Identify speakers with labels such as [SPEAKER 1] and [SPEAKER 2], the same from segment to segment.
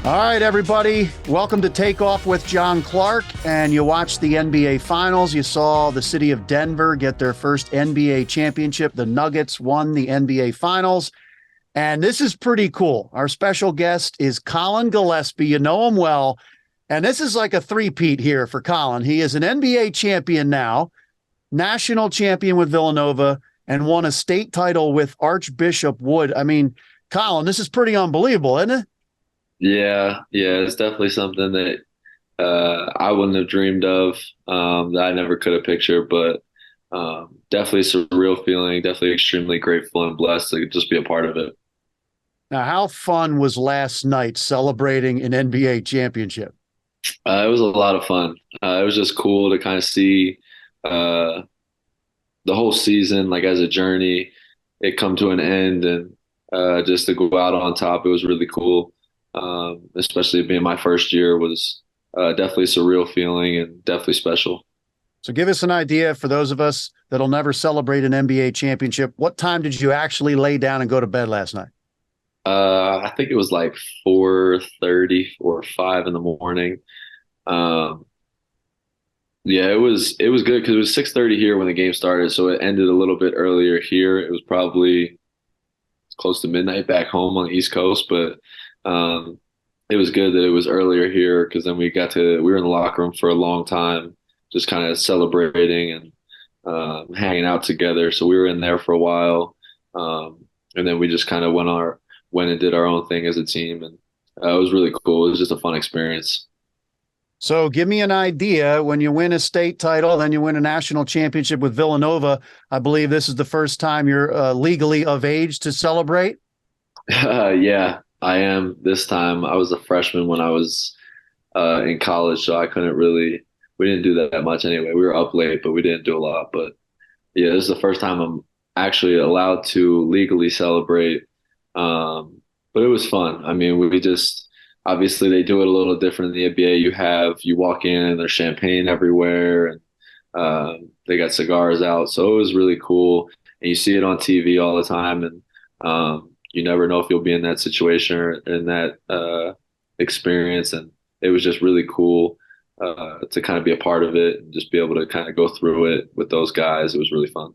[SPEAKER 1] All right, everybody. Welcome to Takeoff with John Clark. And you watched the NBA Finals. You saw the city of Denver get their first NBA championship. The Nuggets won the NBA Finals. And this is pretty cool. Our special guest is Collin Gillespie. You know him well. And this is like a three-peat here for Collin. He is an NBA champion now, national champion with Villanova, and won a state title with Archbishop Wood. I mean, Collin, this is pretty unbelievable, isn't it?
[SPEAKER 2] Yeah, it's definitely something that I wouldn't have dreamed of, that I never could have pictured, but definitely a surreal feeling, definitely extremely grateful and blessed to just be a part of it.
[SPEAKER 1] Now, how fun was last night celebrating an NBA championship?
[SPEAKER 2] It was a lot of fun. It was just cool to kind of see uh, the whole season, like as a journey, it come to an end and just to go out on top. It was really cool. Especially being my first year was definitely a surreal feeling and definitely special.
[SPEAKER 1] So give us an idea for those of us that'll never celebrate an NBA championship. What time did you actually lay down and go to bed last night?
[SPEAKER 2] I think it was like 4:30 or 5 in the morning. Um, yeah, it was good because it was 6:30 here when the game started, so it ended a little bit earlier here. It was probably close to midnight back home on the East Coast, but um, it was good that it was earlier here because then we were in the locker room for a long time, just kind of celebrating and hanging out together. So we were in there for a while, and then we just kind of went and did our own thing as a team, and it was really cool. It was just a fun experience.
[SPEAKER 1] So give me an idea when you win a state title, then you win a national championship with Villanova. I believe this is the first time you're legally of age to celebrate.
[SPEAKER 2] Yeah, I am this time. I was a freshman when I was in college, so I couldn't really. We didn't do that much anyway. We were up late, but we didn't do a lot. But yeah, this is the first time I'm actually allowed to legally celebrate. But it was fun. I mean, we just obviously they do it a little different in the NBA. You walk in and there's champagne everywhere, and they got cigars out, so it was really cool. And you see it on TV all the time, and you never know if you'll be in that situation or in that experience. And it was just really cool to kind of be a part of it and just be able to kind of go through it with those guys. It was really fun.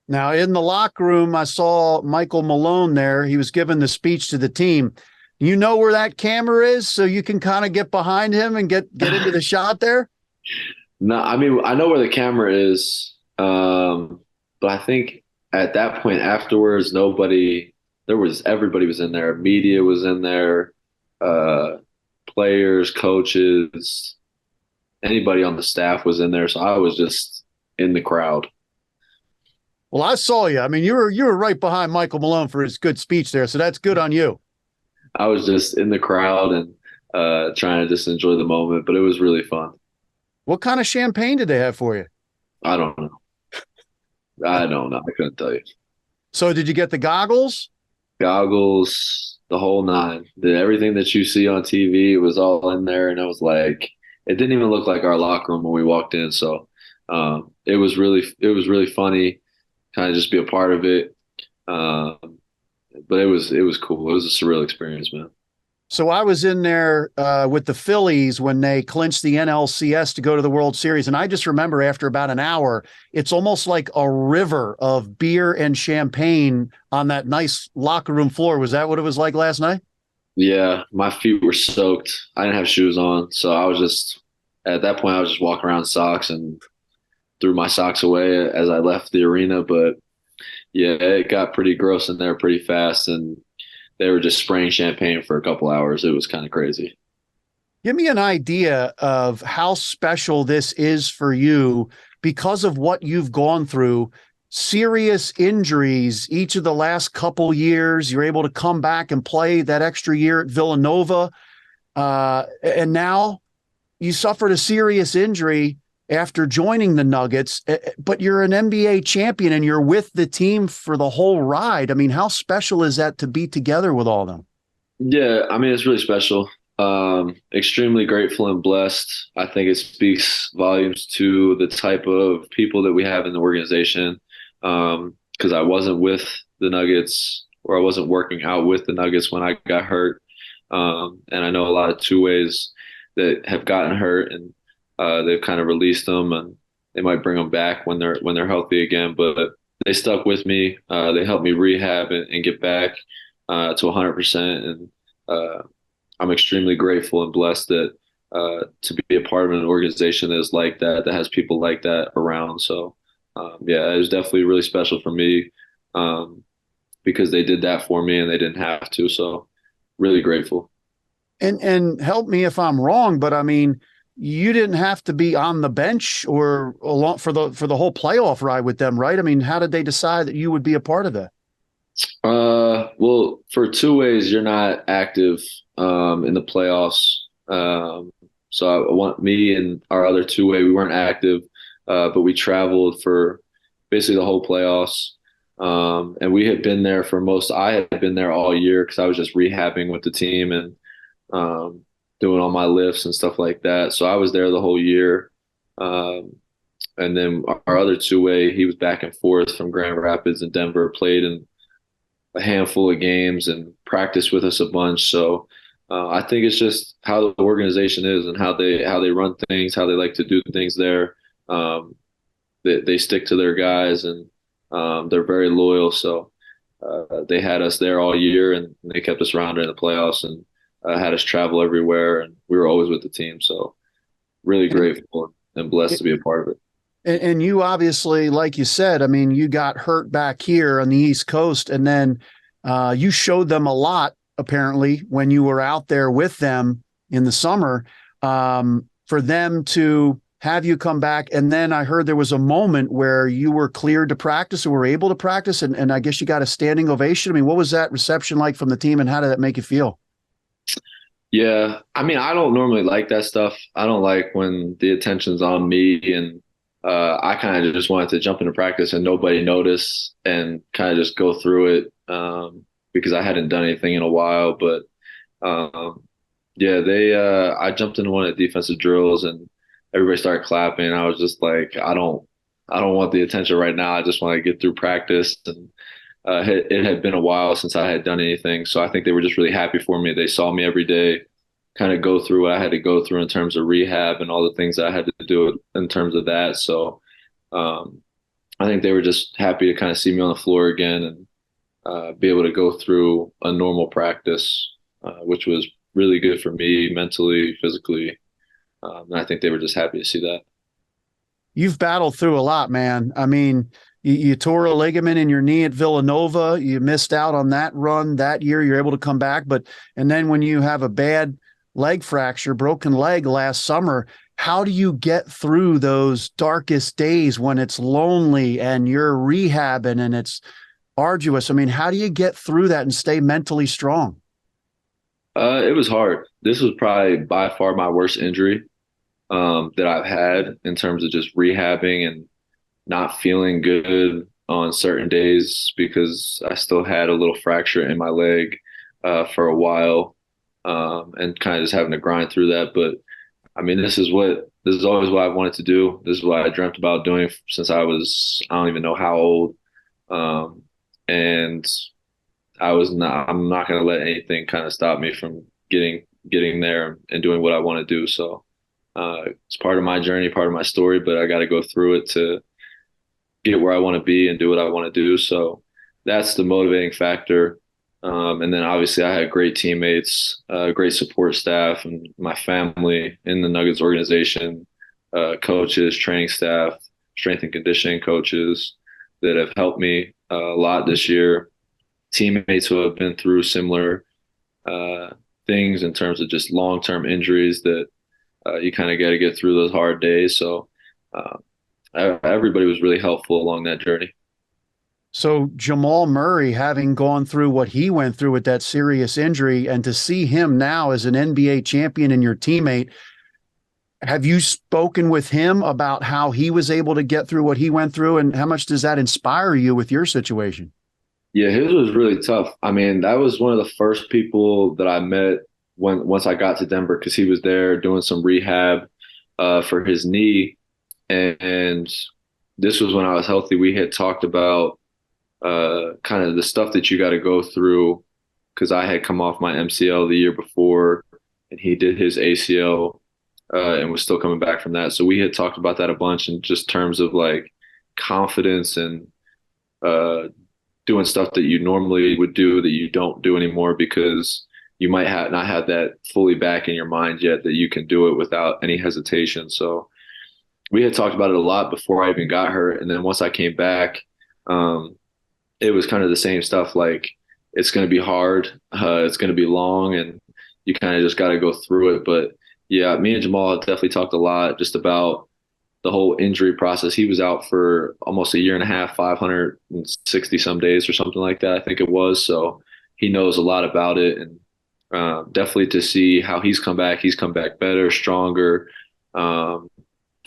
[SPEAKER 1] Now, in the locker room, I saw Michael Malone there. He was giving the speech to the team. You know where that camera is, so you can kind of get behind him and get into the shot there?
[SPEAKER 2] No, I mean, I know where the camera is, but I think at that point afterwards, everybody was in there. Media was in there, uh, players, coaches, anybody on the staff was in there. So I was just in the crowd.
[SPEAKER 1] Well, I saw you. I mean, you were right behind Michael Malone for his good speech there, so that's good on you.
[SPEAKER 2] I was just in the crowd and trying to just enjoy the moment, but it was really fun.
[SPEAKER 1] What kind of champagne did they have for you?
[SPEAKER 2] I don't know. I don't know. I couldn't tell you.
[SPEAKER 1] So did you get the goggles?
[SPEAKER 2] Goggles, the whole nine. Everything that you see on TV, it was all in there, and it didn't even look like our locker room when we walked in. So it was really funny, kind of just be a part of it. But it was cool. It was a surreal experience, man.
[SPEAKER 1] So I was in there with the Phillies when they clinched the NLCS to go to the World Series. And I just remember after about an hour, it's almost like a river of beer and champagne on that nice locker room floor. Was that what it was like last night?
[SPEAKER 2] Yeah, my feet were soaked. I didn't have shoes on, so at that point I was just walking around in socks and threw my socks away as I left the arena. But yeah, it got pretty gross in there pretty fast, and they were just spraying champagne for a couple hours. It was kind of crazy.
[SPEAKER 1] Give me an idea of how special this is for you because of what you've gone through. Serious injuries each of the last couple years. You're able to come back and play that extra year at Villanova. And now you suffered a serious injury after joining the Nuggets, but you're an NBA champion and you're with the team for the whole ride. I mean, how special is that to be together with all of them?
[SPEAKER 2] Yeah, I mean, it's really special. Extremely grateful and blessed. I think it speaks volumes to the type of people that we have in the organization. Because I wasn't with the Nuggets, or I wasn't working out with the Nuggets when I got hurt. And I know a lot of two-ways that have gotten hurt, and they've kind of released them, and they might bring them back when they're healthy again. But they stuck with me. They helped me rehab and get back to 100%. And I'm extremely grateful and blessed that to be a part of an organization that is like that, that has people like that around. So yeah, it was definitely really special for me um, because they did that for me and they didn't have to. So really grateful.
[SPEAKER 1] And help me if I'm wrong, but I mean, you didn't have to be on the bench or along for the whole playoff ride with them, right? I mean, how did they decide that you would be a part of that?
[SPEAKER 2] Well, for two ways, you're not active in the playoffs. So I want me and our other two-way, we weren't active, but we traveled for basically the whole playoffs. And we had been there for most, I had been there all year because I was just rehabbing with the team and um, doing all my lifts and stuff like that. So I was there the whole year. Um, and then our other two-way, he was back and forth from Grand Rapids and Denver, played in a handful of games and practiced with us a bunch. So I think it's just how the organization is and how they run things, how they like to do things there. Um, they stick to their guys and they're very loyal. So they had us there all year and they kept us around in the playoffs and had us travel everywhere and we were always with the team. So really grateful and blessed to be a part of it.
[SPEAKER 1] And you obviously, like you said, I mean, you got hurt back here on the East Coast, and then you showed them a lot, apparently, when you were out there with them in the summer, for them to have you come back. And then I heard there was a moment where you were cleared to practice or were able to practice, and I guess you got a standing ovation. I mean, what was that reception like from the team, and how did that make you feel?
[SPEAKER 2] Yeah, I mean, I don't normally like that stuff. I don't like when the attention's on me, and I kind of just wanted to jump into practice and nobody notice and kind of just go through it because I hadn't done anything in a while. But um, yeah, I jumped into one of the defensive drills and everybody started clapping. I was just like, I don't want the attention right now. I just want to get through practice and. It had been a while since I had done anything, so I think they were just really happy for me. They saw me every day, kind of go through what I had to go through in terms of rehab and all the things that I had to do in terms of that. So um, I think they were just happy to kind of see me on the floor again and be able to go through a normal practice, which was really good for me mentally, physically. And I think they were just happy to see that.
[SPEAKER 1] You've battled through a lot, man. I mean, you tore a ligament in your knee at Villanova. You missed out on that run that year. You're able to come back, and then when you have a bad leg fracture, broken leg last summer, how do you get through those darkest days when it's lonely and you're rehabbing and it's arduous? I mean, how do you get through that and stay mentally strong?
[SPEAKER 2] It was hard. This was probably by far my worst injury that I've had in terms of just rehabbing and not feeling good on certain days because I still had a little fracture in my leg for a while and kind of just having to grind through that. But I mean, this is always what I wanted to do. This is what I dreamt about doing since I don't even know how old. Um, and I'm not going to let anything kind of stop me from getting there and doing what I want to do. So it's part of my journey, part of my story, but I got to go through it to get where I want to be and do what I want to do. So that's the motivating factor. And then obviously I had great teammates, great support staff, and my family in the Nuggets organization, coaches, training staff, strength and conditioning coaches that have helped me a lot this year. Teammates who have been through similar things in terms of just long-term injuries that you kind of got to get through those hard days. So uh, everybody was really helpful along that journey.
[SPEAKER 1] So Jamal Murray, having gone through what he went through with that serious injury, and to see him now as an NBA champion and your teammate, have you spoken with him about how he was able to get through what he went through, and how much does that inspire you with your situation?
[SPEAKER 2] Yeah, his was really tough. I mean, that was one of the first people that I met once I got to Denver because he was there doing some rehab for his knee, and this was when I was healthy. We had talked about kind of the stuff that you got to go through because I had come off my MCL the year before, and he did his ACL and was still coming back from that. So we had talked about that a bunch in just terms of like confidence and uh, doing stuff that you normally would do that you don't do anymore because you might have not have that fully back in your mind yet that you can do it without any hesitation. So we had talked about it a lot before I even got hurt. And then once I came back, um, it was kind of the same stuff. Like it's going to be hard. It's going to be long and you kind of just got to go through it. But yeah, me and Jamal have definitely talked a lot just about the whole injury process. He was out for almost a year and a half, 560 some days or something like that, I think it was. So he knows a lot about it. And definitely to see how he's come back better, stronger, um,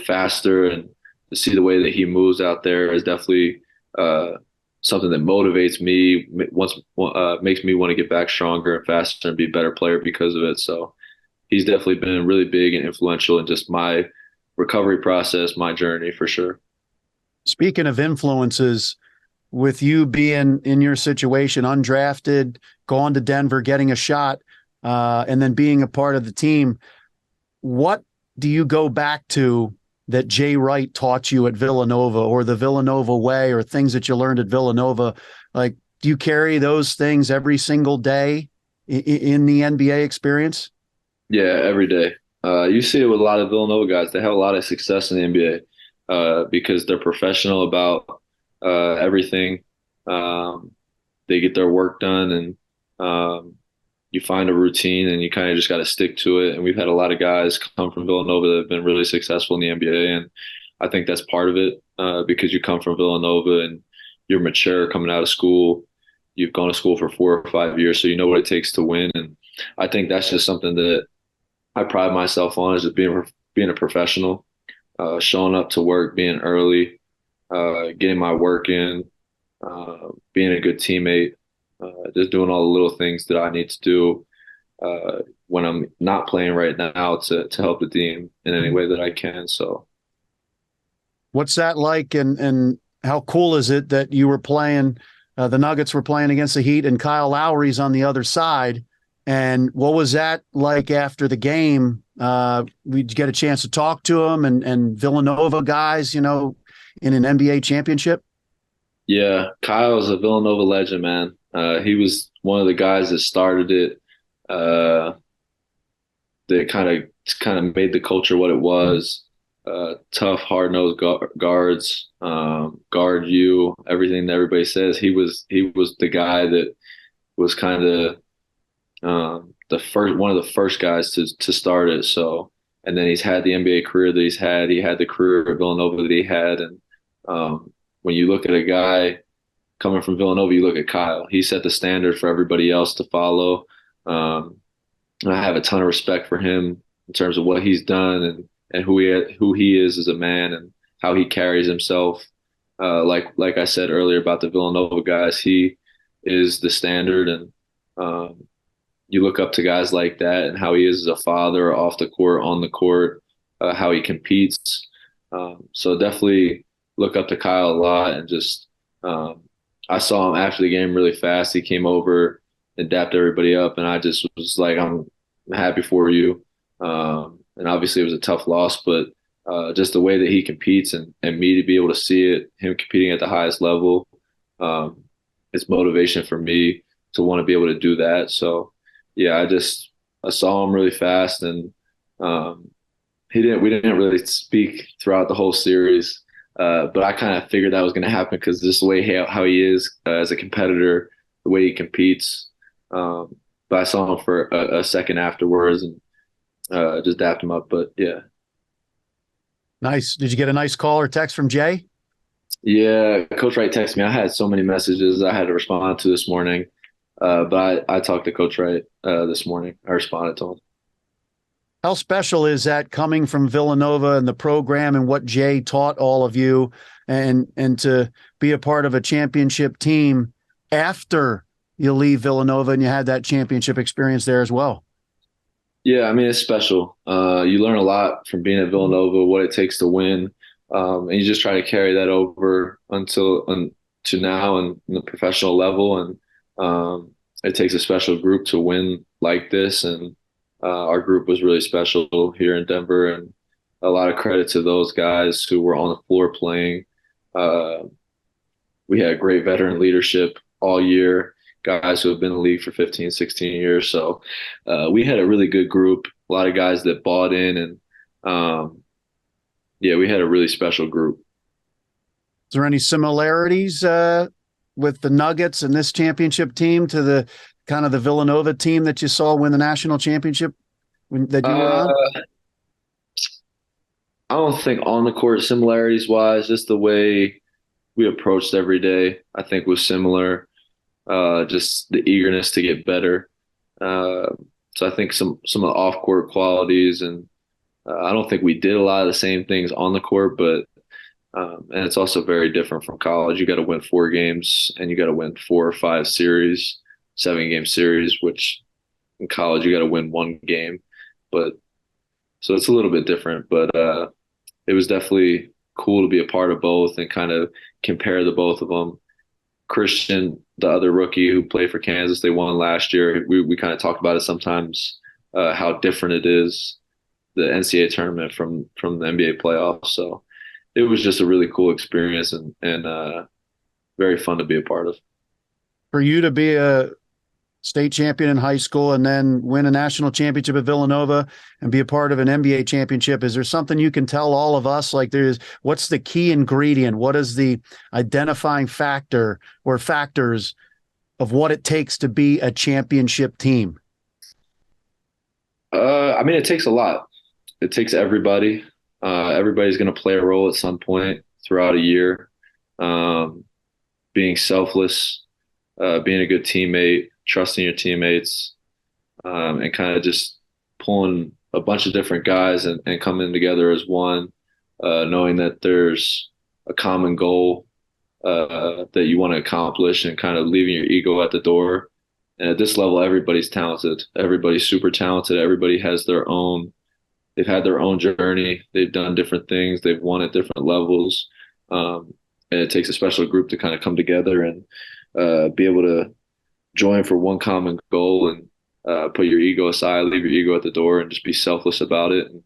[SPEAKER 2] faster, and to see the way that he moves out there is definitely uh, something that motivates me, makes me want to get back stronger and faster and be a better player because of it. So he's definitely been really big and influential in just my recovery process, my journey for sure.
[SPEAKER 1] Speaking of influences, with you being in your situation, undrafted, going to Denver, getting a shot, and then being a part of the team, what do you go back to that Jay Wright taught you at Villanova, or the Villanova way, or things that you learned at Villanova? Like, do you carry those things every single day in the NBA experience?
[SPEAKER 2] Yeah, every day. You see it with a lot of Villanova guys. They have a lot of success in the NBA because they're professional about everything. Um, they get their work done, and you find a routine, and you kind of just got to stick to it. And we've had a lot of guys come from Villanova that have been really successful in the NBA, and I think that's part of it because you come from Villanova and you're mature coming out of school. You've gone to school for 4 or 5 years, so you know what it takes to win. And I think that's just something that I pride myself on is just being a professional, showing up to work, being early, getting my work in, being a good teammate, just doing all the little things that I need to do when I'm not playing right now to help the team in any way that I can. So,
[SPEAKER 1] What's that like, and how cool is it that you were playing, the Nuggets were playing against the Heat, and Kyle Lowry's on the other side? And what was that like after the game? We get a chance to talk to him and Villanova guys, in an NBA championship.
[SPEAKER 2] yeah, Kyle's a Villanova legend, man. He was one of the guys that started it. Uh, that kind of made the culture what it was. Tough, hard-nosed guards, guard you, everything that everybody says. He was the guy that was kind of the first one of the first guys to start it. So, and then he's had the NBA career that he's had. He had the career at Villanova that he had, and when you look at a guy coming from Villanova, you look at Kyle. He set the standard for everybody else to follow. Um, and I have a ton of respect for him in terms of what he's done and who he is as a man and how he carries himself. Like I said earlier about the Villanova guys, he is the standard, and you look up to guys like that and how he is as a father off the court, on the court, how he competes. So definitely look up to Kyle a lot, and just I saw him after the game really fast. He came over and dapped everybody up, and I just was like, I'm happy for you. And obviously it was a tough loss, but just the way that he competes and me to be able to see it, him competing at the highest level, it's motivation for me to want to be able to do that. So yeah, I saw him really fast, and we didn't really speak throughout the whole series. But I kind of figured that was going to happen because just the way how he is as a competitor, the way he competes. But I saw him for a second afterwards and just dapped him up. But yeah.
[SPEAKER 1] Nice. Did you get a nice call or text from Jay?
[SPEAKER 2] Yeah, Coach Wright texted me. I had so many messages I had to respond to this morning. But I talked to Coach Wright this morning. I responded to him.
[SPEAKER 1] How special is that, coming from Villanova and the program and what Jay taught all of you, and to be a part of a championship team after you leave Villanova and you had that championship experience there as well?
[SPEAKER 2] Yeah, I mean, it's special. You learn a lot from being at Villanova, what it takes to win. And you just try to carry that over to now and the professional level. And it takes a special group to win like this, and our group was really special here in Denver, and a lot of credit to those guys who were on the floor playing. Uh, we had great veteran leadership all year, guys who have been in the league for 15, 16 years. So we had a really good group, a lot of guys that bought in, and yeah, we had a really special group.
[SPEAKER 1] Is there any similarities with the Nuggets and this championship team to the kind of the Villanova team that you saw win the national championship that you were on?
[SPEAKER 2] Uh, I don't think on the court similarities wise, just the way we approached every day, I think was similar. Just the eagerness to get better. Uh, so I think some of the off court qualities, and I don't think we did a lot of the same things on the court, but and it's also very different from college. You got to win 4 games, and you got to win 4 or 5 series, 7 game series, which in college you got to win 1 game. But so it's a little bit different, but it was definitely cool to be a part of both and kind of compare the both of them. Christian, the other rookie who played for Kansas, they won last year. We kind of talk about it sometimes, how different it is, the NCAA tournament from the NBA playoffs. So it was just a really cool experience and very fun to be a part of.
[SPEAKER 1] For you to be a state champion in high school and then win a national championship at Villanova and be a part of an NBA championship, is there something you can tell all of us? Like, what's the key ingredient? What is the identifying factor or factors of what it takes to be a championship team?
[SPEAKER 2] I mean, it takes a lot. It takes everybody. Everybody's going to play a role at some point throughout a year. Um, Being selfless, being a good teammate, trusting your teammates, and kind of just pulling a bunch of different guys and coming together as one, knowing that there's a common goal that you want to accomplish and kind of leaving your ego at the door. And at this level, everybody's talented. Everybody's super talented. Everybody has they've had their own journey. They've done different things. They've won at different levels. And it takes a special group to kind of come together and be able to join for one common goal and put your ego aside, leave your ego at the door, and just be selfless about it and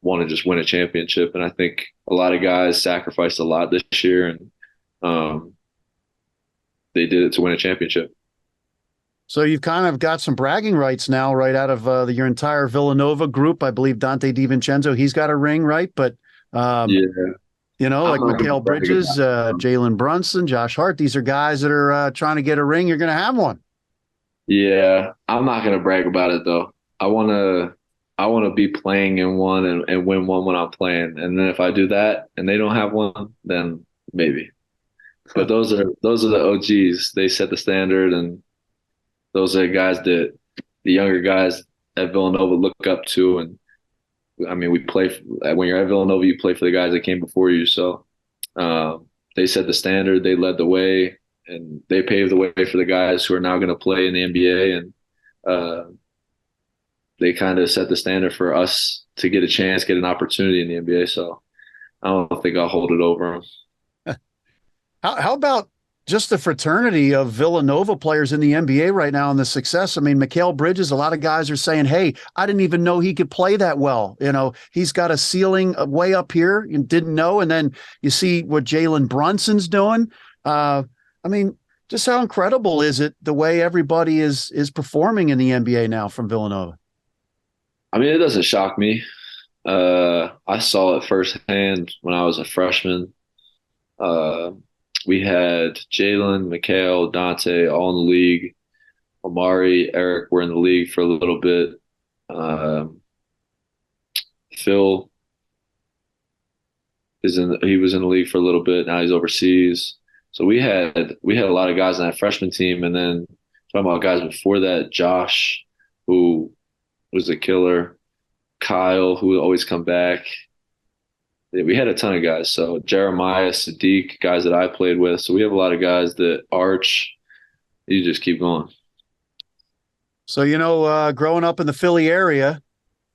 [SPEAKER 2] want to just win a championship. And I think a lot of guys sacrificed a lot this year, and they did it to win a championship.
[SPEAKER 1] So you've kind of got some bragging rights now, right out of your entire Villanova group. I believe Dante DiVincenzo, he's got a ring, right? But
[SPEAKER 2] Yeah,
[SPEAKER 1] like
[SPEAKER 2] I'm not gonna
[SPEAKER 1] Mikal
[SPEAKER 2] brag
[SPEAKER 1] Bridges,
[SPEAKER 2] about it.
[SPEAKER 1] Jalen Brunson, Josh Hart, these are guys that are trying to get a ring. You're going to have one.
[SPEAKER 2] Yeah, I'm not gonna brag about it though. I wanna be playing in one and win one when I'm playing. And then if I do that and they don't have one, then maybe. But those are the OGs. They set the standard, and those are the guys that the younger guys at Villanova look up to. And I mean, when you're at Villanova, you play for the guys that came before you. So they set the standard, they led the way, and they paved the way for the guys who are now going to play in the NBA. And uh, they kind of set the standard for us to get a chance, get an opportunity in the NBA. So I don't think I'll hold it over them.
[SPEAKER 1] How about just the fraternity of Villanova players in the NBA right now and the success? I mean, Mikal Bridges, a lot of guys are saying, hey, I didn't even know he could play that well. He's got a ceiling way up here and didn't know. And then you see what Jalen Brunson's doing. I mean, just how incredible is it the way everybody is performing in the NBA now from Villanova?
[SPEAKER 2] I mean, it doesn't shock me. I saw it firsthand when I was a freshman. Uh, we had Jalen, Mikal, Dante all in the league. Omari, Eric were in the league for a little bit. Um, Phil he was in the league for a little bit. Now he's overseas. So we had a lot of guys on that freshman team, and then talking about guys before that, Josh, who was a killer, Kyle, who would always come back. Yeah, we had a ton of guys. So Jeremiah, Sadiq, guys that I played with. So we have a lot of guys that Arch. You just keep going.
[SPEAKER 1] So, growing up in the Philly area,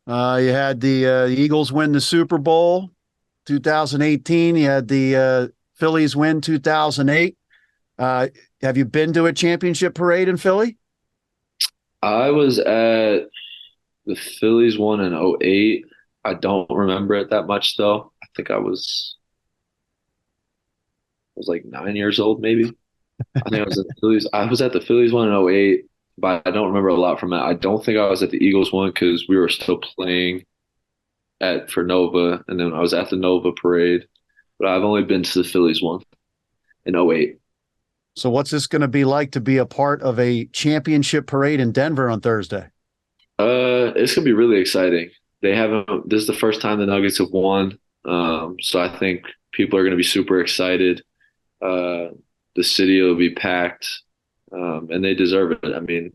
[SPEAKER 1] you had the Eagles win the Super Bowl 2018. You had the Phillies win 2008. Uh, have you been to a championship parade in Philly?
[SPEAKER 2] I was at the Phillies one in '08. I don't remember it that much though. I think I was like 9 years old maybe. I think I was at the Phillies. I was at the Phillies one in '08, but I don't remember a lot from it. I don't think I was at the Eagles one because we were still playing for Nova, and then I was at the Nova parade. But I've only been to the Phillies one in '08.
[SPEAKER 1] So what's this going to be like to be a part of a championship parade in Denver on Thursday?
[SPEAKER 2] It's gonna be really exciting. They haven't. This is the first time the Nuggets have won, so I think people are gonna be super excited. Uh, the city will be packed, and they deserve it. I mean,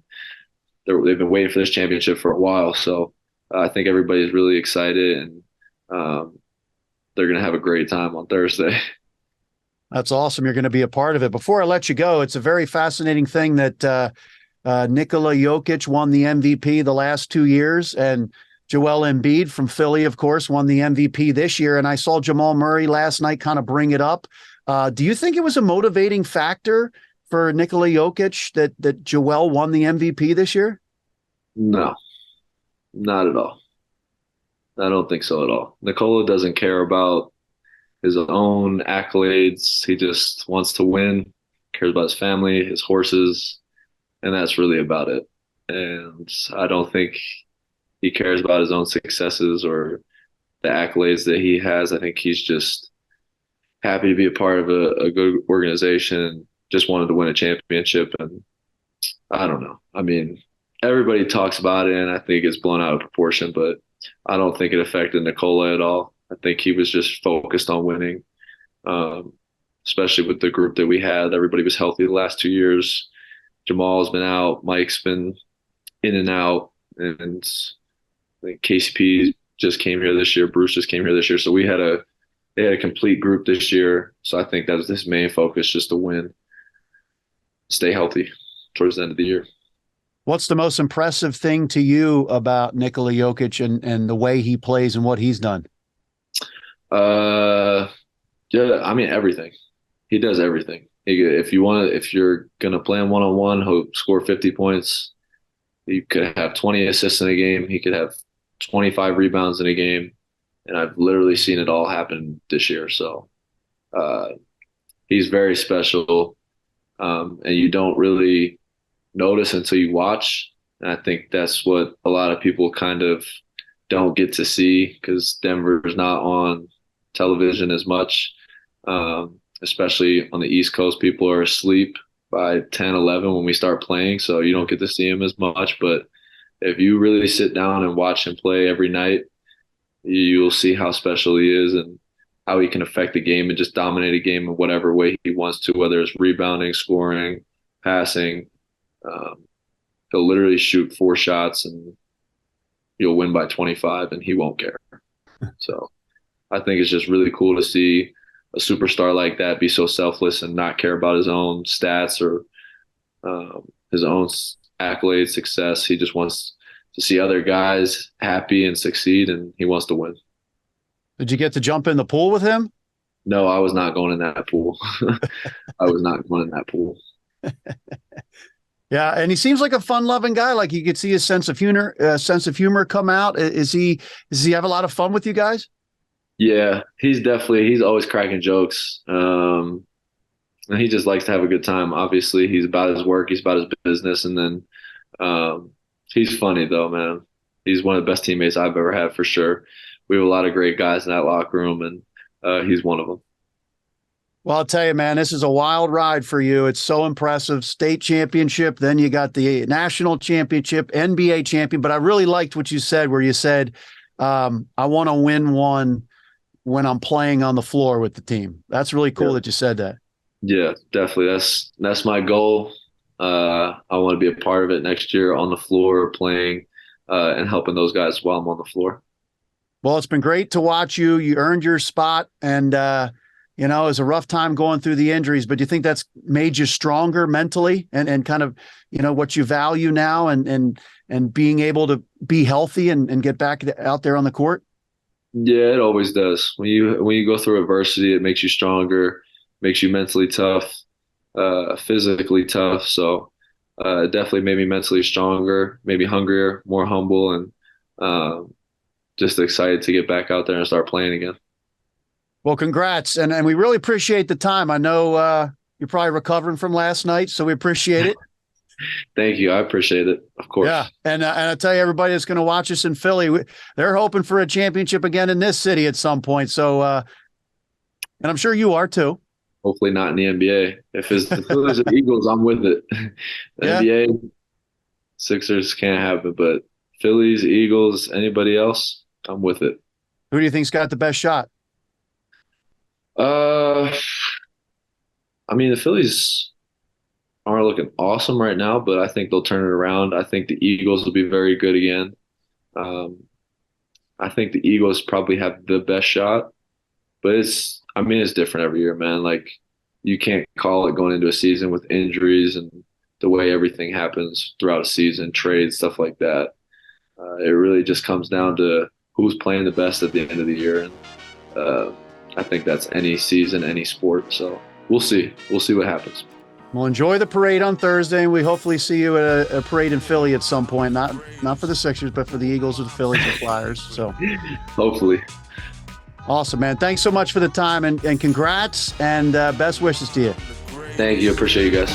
[SPEAKER 2] they've been waiting for this championship for a while, so I think everybody's really excited, and um, they're gonna have a great time on Thursday.
[SPEAKER 1] That's awesome. You're going to be a part of it. Before I let you go, it's a very fascinating thing that Nikola Jokic won the MVP the last 2 years, and Joel Embiid from Philly, of course, won the MVP this year. And I saw Jamal Murray last night kind of bring it up. Do you think it was a motivating factor for Nikola Jokic that Joel won the MVP this year?
[SPEAKER 2] No, not at all. I don't think so at all. Nikola doesn't care about his own accolades. He just wants to win, cares about his family, his horses, and that's really about it. And I don't think he cares about his own successes or the accolades that he has. I think he's just happy to be a part of a good organization, just wanted to win a championship. And I don't know. I mean, everybody talks about it, and I think it's blown out of proportion, but I don't think it affected Nikola at all. I think he was just focused on winning, um, especially with the group that we had. Everybody was healthy the last 2 years. Jamal's been out. Mike's been in and out. And I think KCP just came here this year. Bruce just came here this year. So they had a complete group this year. So I think that was his main focus, just to win, stay healthy towards the end of the year.
[SPEAKER 1] What's the most impressive thing to you about Nikola Jokic and the way he plays and what he's done?
[SPEAKER 2] Uh, yeah, I mean everything. He does everything. If you're gonna play him one-on-one, he'll score 50 points. He could have 20 assists in a game. He could have 25 rebounds in a game, and I've literally seen it all happen this year. So uh, he's very special, and you don't really notice until you watch. And I think that's what a lot of people kind of don't get to see because Denver's not on television as much, especially on the East Coast. People are asleep by 10, 11 when we start playing, so you don't get to see him as much. But if you really sit down and watch him play every night, you'll see how special he is and how he can affect the game and just dominate a game in whatever way he wants to, whether it's rebounding, scoring, passing. Um, he'll literally shoot 4 shots and you'll win by 25 and he won't care. So I think it's just really cool to see a superstar like that be so selfless and not care about his own stats or his own accolades, success. He just wants to see other guys happy and succeed, and he wants to win.
[SPEAKER 1] Did you get to jump in the pool with him?
[SPEAKER 2] No, I was not going in that pool. I was not going in that pool.
[SPEAKER 1] Yeah, and he seems like a fun-loving guy. Like you could see his sense of humor come out. Does he have a lot of fun with you guys?
[SPEAKER 2] Yeah, he's always cracking jokes. And he just likes to have a good time. Obviously, he's about his work, he's about his business, and then he's funny though, man. He's one of the best teammates I've ever had for sure. We have a lot of great guys in that locker room, and he's one of them.
[SPEAKER 1] Well, I'll tell you, man, this is a wild ride for you. It's so impressive. State championship, then you got the national championship, NBA champion. But I really liked what you said, where you said, I want to win one when I'm playing on the floor with the team. That's really cool that you said that.
[SPEAKER 2] Yeah, definitely. That's my goal. I want to be a part of it next year on the floor, playing and helping those guys while I'm on the floor.
[SPEAKER 1] Well, it's been great to watch you. You earned your spot, and it was a rough time going through the injuries, but do you think that's made you stronger mentally and kind of, what you value now and being able to be healthy and get back out there on the court?
[SPEAKER 2] Yeah, it always does. When you go through adversity, it makes you stronger, makes you mentally tough. physically tough. So it definitely made me mentally stronger, maybe hungrier, more humble, and just excited to get back out there and start playing again.
[SPEAKER 1] Well, congrats. And we really appreciate the time. I know you're probably recovering from last night, so we appreciate it.
[SPEAKER 2] Thank you. I appreciate it. Of course.
[SPEAKER 1] Yeah. And I tell you, everybody that's going to watch us in Philly, they're hoping for a championship again in this city at some point. So, and I'm sure you are too.
[SPEAKER 2] Hopefully not in the NBA. If it's the Phillies or Eagles, I'm with it. The
[SPEAKER 1] Yeah.
[SPEAKER 2] NBA, Sixers can't happen, but Phillies, Eagles, anybody else, I'm with it.
[SPEAKER 1] Who do you think's got the best shot?
[SPEAKER 2] Uh, I mean, the Phillies aren't looking awesome right now, but I think they'll turn it around. I think the Eagles will be very good again. Um, I think the Eagles probably have the best shot, but I mean, it's different every year, man. Like, you can't call it going into a season with injuries and the way everything happens throughout a season, trades, stuff like that. It really just comes down to who's playing the best at the end of the year. And I think that's any season, any sport. So we'll see. We'll see what happens.
[SPEAKER 1] Well, enjoy the parade on Thursday, and we hopefully see you at a parade in Philly at some point. Not for the Sixers, but for the Eagles or the Phillies or Flyers. So
[SPEAKER 2] hopefully.
[SPEAKER 1] Awesome, man. Thanks so much for the time, and congrats, and best wishes to you.
[SPEAKER 2] Thank you. Appreciate you guys.